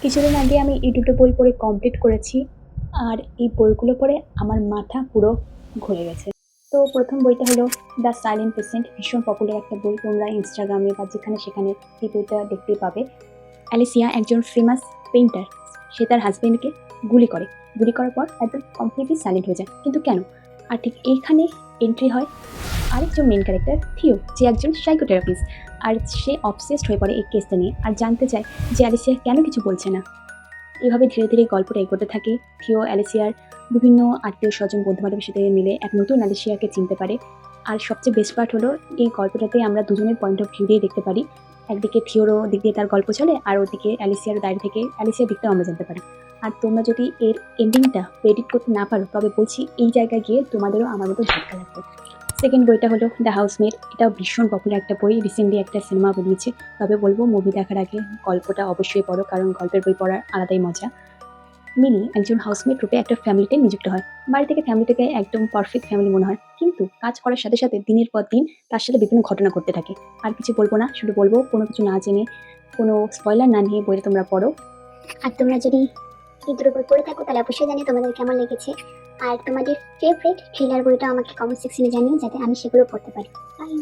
কিছুদিন আগে আমি এই দুটো বই পড়ে কমপ্লিট করেছি। আর এই বইগুলো পড়ে আমার মাথা পুরো ঘুরে গেছে। তো প্রথম বইটা হলো দ্য সাইলেন্ট পেশেন্ট, ভীষণ পপুলার একটা বই। তোমরা ইনস্টাগ্রামে বা যেখানে সেখানে এই বইটা দেখতেই পাবে। অ্যালিসিয়া একজন ফেমাস পেইন্টার, সে তার হাজবেন্ডকে গুলি করার পর একদম কমপ্লিটলি সাইলেন্ট হয়ে যায়। কিন্তু কেন? আর ঠিক এইখানে এন্ট্রি হয় আরেকজন মেন ক্যারেক্টার থিও, যে একজন সাইকোথেরাপিস্ট। আর সে অবসেসড হয়ে পড়ে এই কেসটা নিয়ে আর জানতে চায় যে অ্যালিসিয়া কেন কিছু বলছে না। এভাবে ধীরে ধীরে গল্পটা এগোতে থাকে। থিও অ্যালিসিয়ার বিভিন্ন আত্মীয় স্বজন বন্ধু বান্ধবের সাথে মিলে এক নতুন অ্যালিসিয়াকে চিনতে পারে। আর সবচেয়ে বেস্ট পার্ট হলো এই গল্পটাতে আমরা দুজনের পয়েন্ট অফ ভিউ দিয়ে দেখতে পারি। একদিকে থিওরও দিক দিয়ে তার গল্প চলে, আর ওদিকে অ্যালিসিয়ার দাঁড়িয়ে থেকে অ্যালিসিয়ার দিকটাও আমরা জানতে পারি। আর তোমরা যদি এর এন্ডিংটা প্রেডিক্ট করতে না পারো, তবে বলছি এই জায়গায় গিয়ে তোমাদেরও আমার মতো ঝটকা লাগবে। সেকেন্ড বইটা হলো দ্য হাউসমেট। এটাও ভীষণ পপুলার একটা বই, রিসেন্টলি একটা সিনেমা বেরিয়েছে। তবে বলবো মুভি দেখার আগে গল্পটা অবশ্যই পড়ো, কারণ গল্পের বই পড়ার আলাদাই মজা। মিনি একজন হাউসমেট রূপে একটা ফ্যামিলিতে নিযুক্ত হয়। বাড়ি থেকে ফ্যামিলিটাকে একদম পারফেক্ট ফ্যামিলি মনে হয়, কিন্তু কাজ করার সাথে সাথে দিনের পর দিন তার সাথে বিভিন্ন ঘটনা ঘটতে থাকে। আর কিছু বলবো না, শুধু বলবো কোনো কিছু না জেনে, কোনো স্পয়লার না নিয়ে বইটা তোমরা পড়ো। আর তোমরা যদি এই দুটো বই পড়ে থাকো তাহলে অবশ্যই জানিয়ে তোমাদের কেমন লেগেছে। আর তোমাদের ফেভারিট থ্রিলার বইটা আমাকে কমেন্ট সেকশনে জানিও, যাতে আমি সেগুলো পড়তে পারি। বাই।